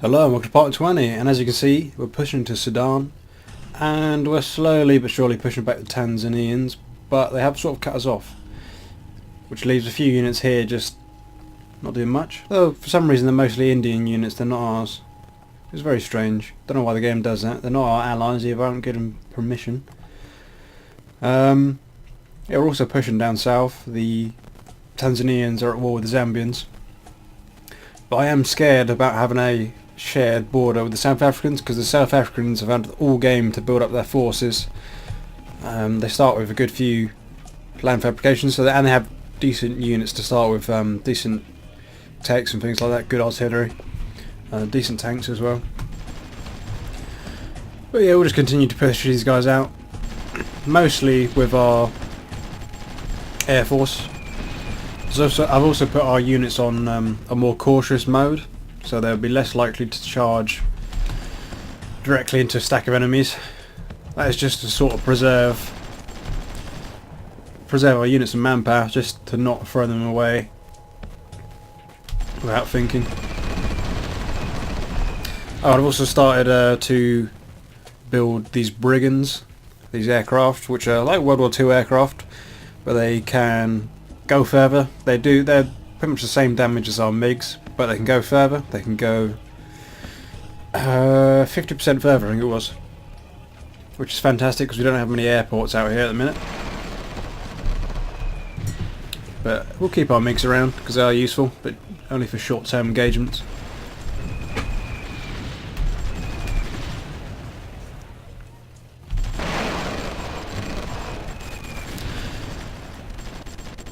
Hello and welcome to part 20, and as you can see we're pushing to Sudan and we're slowly but surely pushing back the Tanzanians, but they have sort of cut us off, which leaves a few units here just not doing much. Though for some reason they're mostly Indian units, they're not ours. It's very strange. Don't know why the game does that. They're not our allies either, I haven't given them permission. Yeah, we're also pushing down south. The Tanzanians are at war with the Zambians, but I am scared about having a shared border with the South Africans, because the South Africans have had all game to build up their forces. They start with a good few land fabrications, and they have decent units to start with, decent techs and things like that, good artillery, decent tanks as well. But yeah, we'll just continue to push these guys out, mostly with our air force. So I've also put our units on a more cautious mode, so they'll be less likely to charge directly into a stack of enemies. That is just to sort of preserve our units and manpower, just to not throw them away without thinking. Oh, I've also started to build these brigands, these aircraft, which are like World War II aircraft, but they can go further. They're pretty much the same damage as our MiGs, but they can go further. They can go 50% further, I think it was, which is fantastic because we don't have many airports out here at the minute. But we'll keep our MiGs around because they are useful, but only for short-term engagements.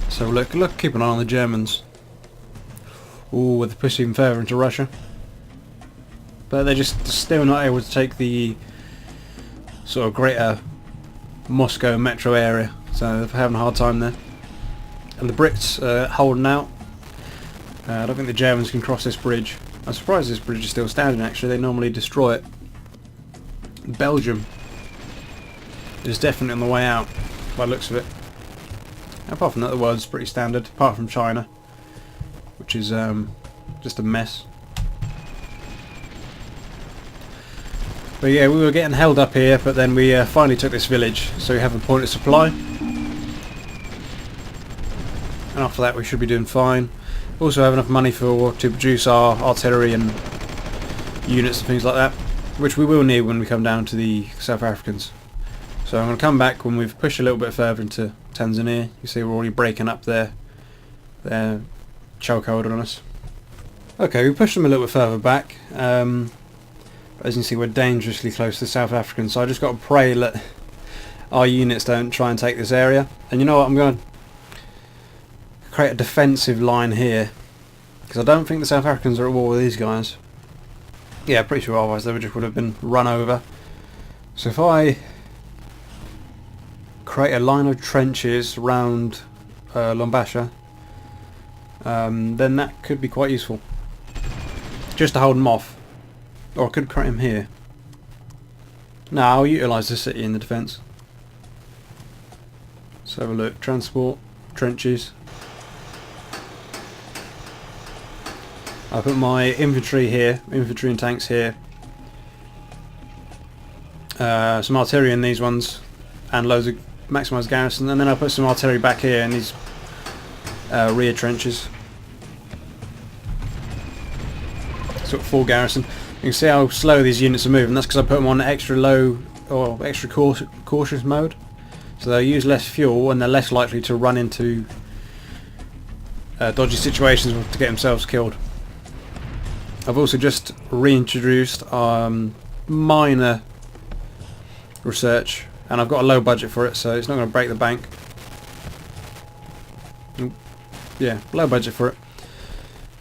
So look, keep an eye on the Germans. Ooh, they're pushing further into Russia. But they're just still not able to take the sort of greater Moscow metro area, so they're having a hard time there. And the Brits are holding out. I don't think the Germans can cross this bridge. I'm surprised this bridge is still standing actually, they normally destroy it. Belgium is definitely on the way out, by the looks of it. Apart from that, the world's pretty standard, apart from China, which is just a mess. But yeah, we were getting held up here, but then we finally took this village, so we have a point of supply. And after that we should be doing fine. Also have enough money to produce our artillery and units and things like that, which we will need when we come down to the South Africans. So I'm going to come back when we've pushed a little bit further into Tanzania. You see we're already breaking up their chokehold on us. Okay, we pushed them a little bit further back. As you can see, we're dangerously close to the South Africans, so I just got to pray that our units don't try and take this area. And you know what, I'm going to create a defensive line here, because I don't think the South Africans are at war with these guys. Yeah, pretty sure otherwise they would have been run over. So if I create a line of trenches around Lombasha, then that could be quite useful, just to hold them off. Or I could create them here. No, I'll utilise the city in the defence. Let's have a look. Transport, trenches. I'll put my infantry here, infantry and tanks here. Some artillery in these ones, and loads of maximised garrison, and then I'll put some artillery back here in these rear trenches. Sort of full garrison. You can see how slow these units are moving. That's because I put them on extra low or extra cautious mode, so they use less fuel and they're less likely to run into dodgy situations to get themselves killed. I've also just reintroduced minor research, and I've got a low budget for it, so it's not going to break the bank. Yeah, low budget for it.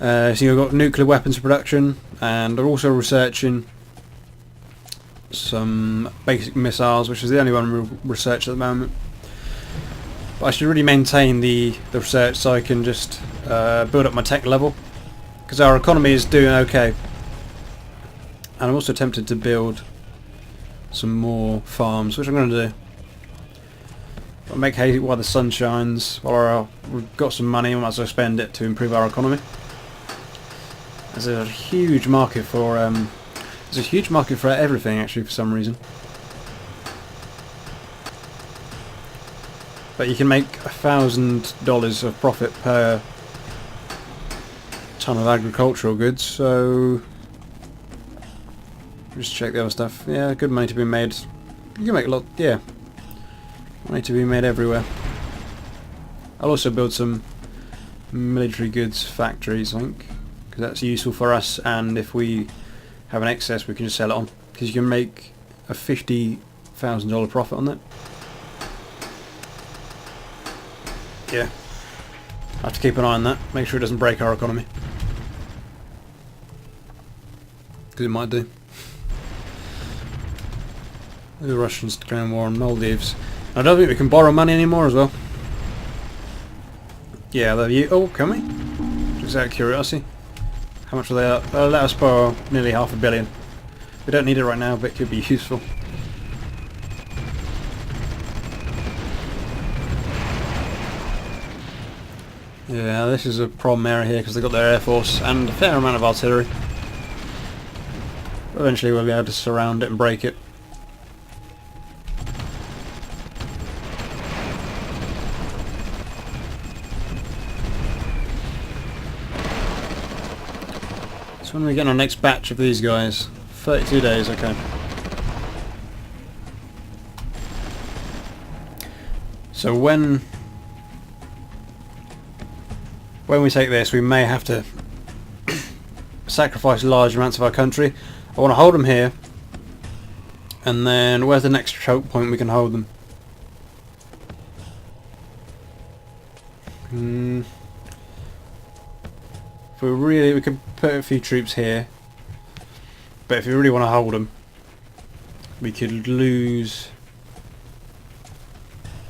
So you've got nuclear weapons production, and I'm also researching some basic missiles, which is the only one we research at the moment. But I should really maintain the research so I can just build up my tech level, because our economy is doing okay. And I'm also tempted to build some more farms, which I'm going to do. I'll make hay while the sun shines, while we've got some money, we might as well spend it to improve our economy. There's a huge market for everything actually for some reason. But you can make $1,000 of profit per ton of agricultural goods, so just check the other stuff. Yeah, good money to be made. You can make a lot, yeah. Money to be made everywhere. I'll also build some military goods factories, I think, because that's useful for us, and if we have an excess we can just sell it on, because you can make a $50,000 profit on that. Yeah, I have to keep an eye on that, make sure it doesn't break our economy, because it might do. The Russians declaring war on Maldives. I don't think we can borrow money anymore as well. Yeah, oh, can we? Just out of curiosity. How much are they up? They'll let us borrow nearly $500 million. We don't need it right now, but it could be useful. Yeah, this is a problem area here because they've got their air force and a fair amount of artillery. Eventually we'll be able to surround it and break it. So when are we getting our next batch of these guys? 32 days, okay. So when we take this, we may have to sacrifice large amounts of our country. I want to hold them here, and then where's the next choke point we can hold them? If we could put a few troops here, but if we really want to hold them, we could lose.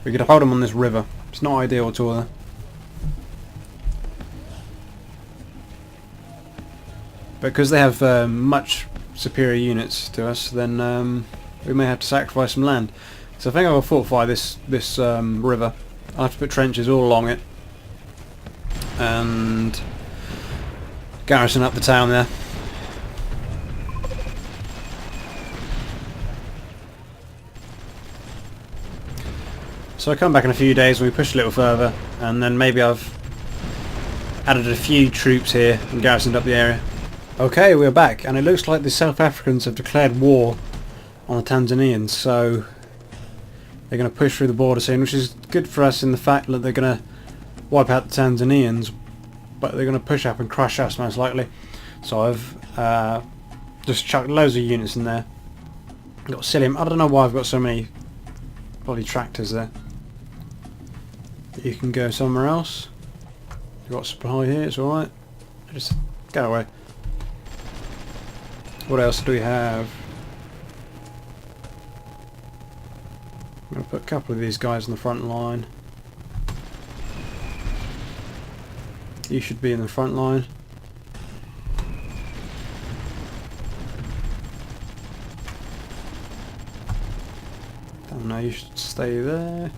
We could hold them on this river. It's not ideal at all, though. Because they have much superior units to us, then we may have to sacrifice some land. So I think I will fortify this river. I have to put trenches all along it and garrison up the town there. So I'll come back in a few days when we push a little further, and then maybe I've added a few troops here and garrisoned up the area. Okay, we're back, and it looks like the South Africans have declared war on the Tanzanians, so they're going to push through the border soon, which is good for us in the fact that they're going to wipe out the Tanzanians, but they're going to push up and crush us most likely. So I've just chucked loads of units in there. Got Psyllium. I don't know why I've got so many bloody tractors there. You can go somewhere else. You've got supply here, it's alright. Just get away. What else do we have? I'm going to put a couple of these guys in the front line. You should be in the front line. Don't know, you should stay there.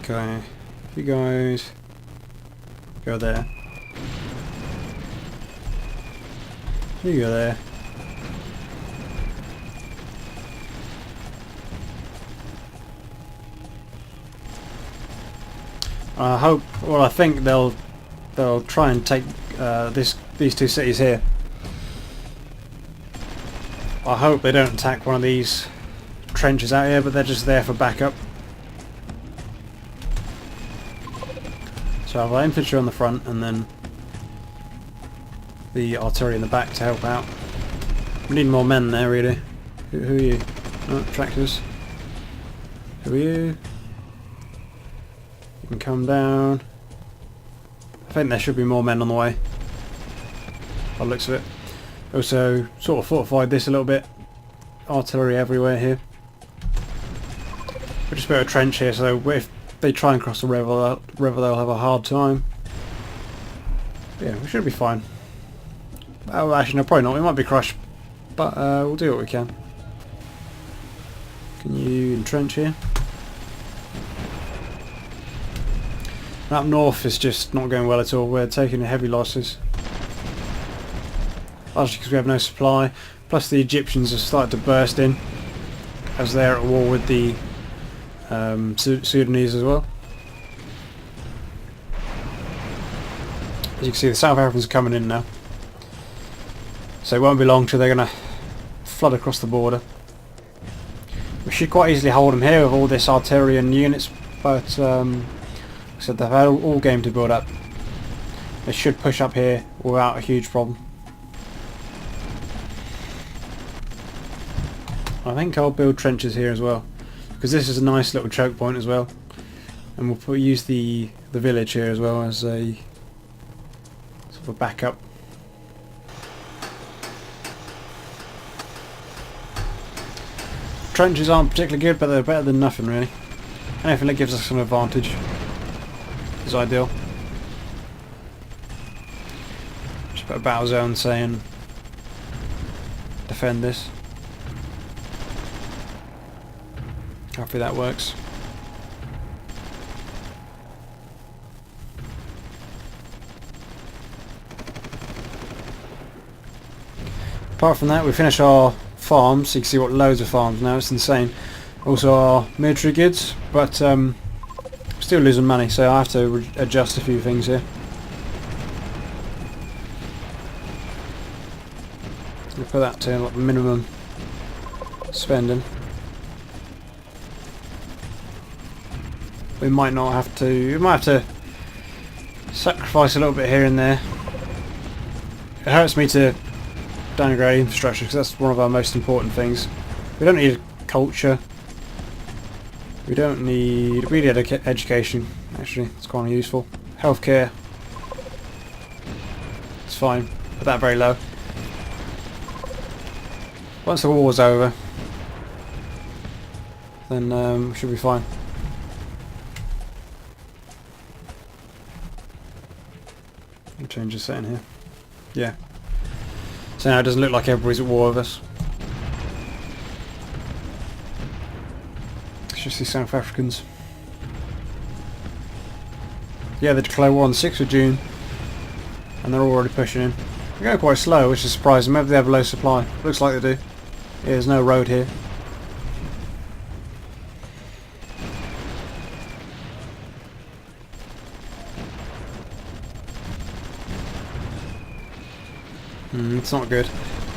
Okay, you guys go there. You go there. I hope. Well, I think they'll try and take these two cities here. I hope they don't attack one of these trenches out here, but they're just there for backup. So I've got infantry on the front and then the artillery in the back to help out. We need more men there, really. Who are you? Oh, tractors. Who are you? You can come down. I think there should be more men on the way, by the looks of it. Also, sort of fortified this a little bit. Artillery everywhere here. We just put a trench here, so if they try and cross the river, they'll have a hard time. Yeah, we should be fine. Oh, actually, no, probably not. We might be crushed, but we'll do what we can. Can you entrench here? And up north is just not going well at all. We're taking heavy losses. Largely because we have no supply. Plus the Egyptians have started to burst in, as they're at war with the Sudanese as well. As you can see, the South Africans are coming in now. So it won't be long till they're going to flood across the border. We should quite easily hold them here with all this artillery and units, but like I said, they've had all game to build up. They should push up here without a huge problem. I think I'll build trenches here as well, because this is a nice little choke point as well, and we'll use the village here as well as a sort of a backup. Trenches aren't particularly good, but they're better than nothing really. Anything that gives us an advantage is ideal. Just put a battle zone saying defend this. Hopefully that works. Apart from that, we finish our farms. You can see what loads of farms now. It's insane. Also our military goods, but still losing money, so I have to adjust a few things here. I'll put that to like minimum spending. We might not have to. We might have to sacrifice a little bit here and there. It hurts me to downgrade infrastructure because that's one of our most important things. We don't need culture. We don't need. We need education. Actually, it's kind of useful. Healthcare. It's fine. Put that very low. Once the war's over, then we should be fine. I'll change the setting here. Yeah. So now it doesn't look like everybody's at war with us. It's just these South Africans. Yeah, they declare war on the 6th of June. And they're already pushing in. They're going quite slow, which is surprising. Maybe they have a low supply. Looks like they do. Yeah, there's no road here. It's not good.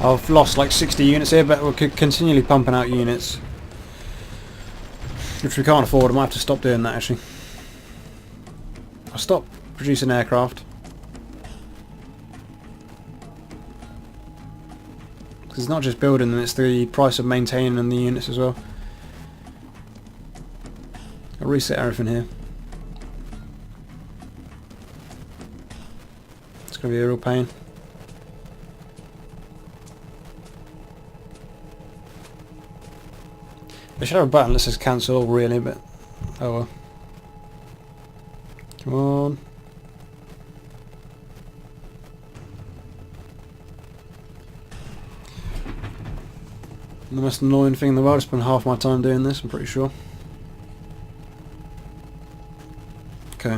I've lost like 60 units here, but we're continually pumping out units. If we can't afford, I might have to stop doing that actually. I'll stop producing aircraft. Because it's not just building them, it's the price of maintaining the units as well. I'll reset everything here. It's going to be a real pain. They should have a button that says cancel all really, but oh well. Come on. The most annoying thing in the world. I spend half my time doing this, I'm pretty sure. Okay.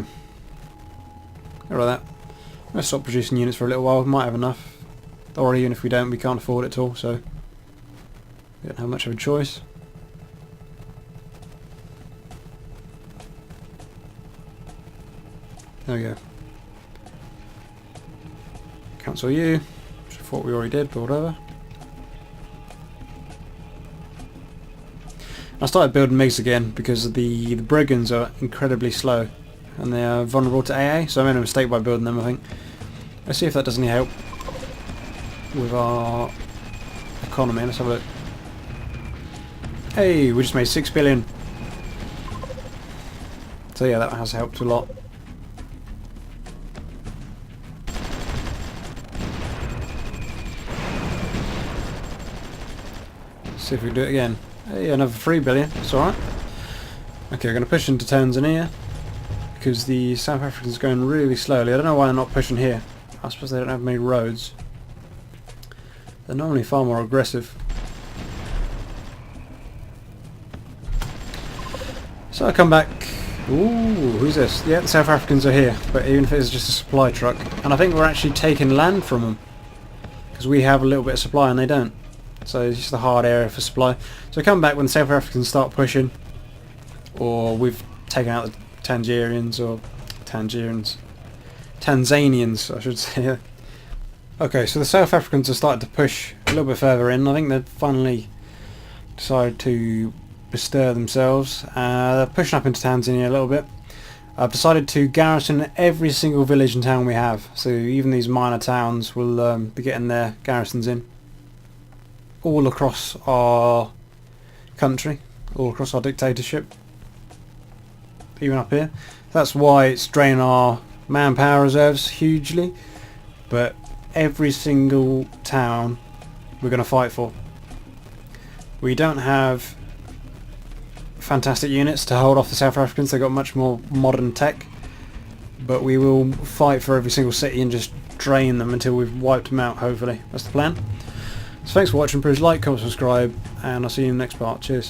All right, that. I'm going to stop producing units for a little while. We might have enough. Or even if we don't, we can't afford it at all, so we don't have much of a choice. There we go. Cancel you, which I thought we already did, but whatever. I started building MiGs again because the brigands are incredibly slow and they are vulnerable to AA, so I made a mistake by building them, I think. Let's see if that does any help with our economy. Let's have a look. Hey, we just made 6 billion. So yeah, that has helped a lot. See if we can do it again. Hey, another 3 billion. It's alright. Okay, we're going to push into Tanzania because the South Africans are going really slowly. I don't know why they're not pushing here. I suppose they don't have many roads. They're normally far more aggressive. So I come back Ooh, who's this? Yeah, the South Africans are here, but even if it's just a supply truck. And I think we're actually taking land from them, because we have a little bit of supply and they don't. So it's just a hard area for supply. So come back when the South Africans start pushing, or we've taken out the Tanzanians, I should say. Okay, so the South Africans have started to push a little bit further in. I think they've finally decided to bestir themselves. They're pushing up into Tanzania a little bit. I've decided to garrison every single village and town we have, so even these minor towns will be getting their garrisons in. All across our country, all across our dictatorship, even up here. That's why it's draining our manpower reserves hugely, but every single town we're going to fight for. We don't have fantastic units to hold off the South Africans. They've got much more modern tech, but we will fight for every single city and just drain them until we've wiped them out, hopefully. That's the plan. So thanks for watching. Please like, comment, subscribe, and I'll see you in the next part. Cheers.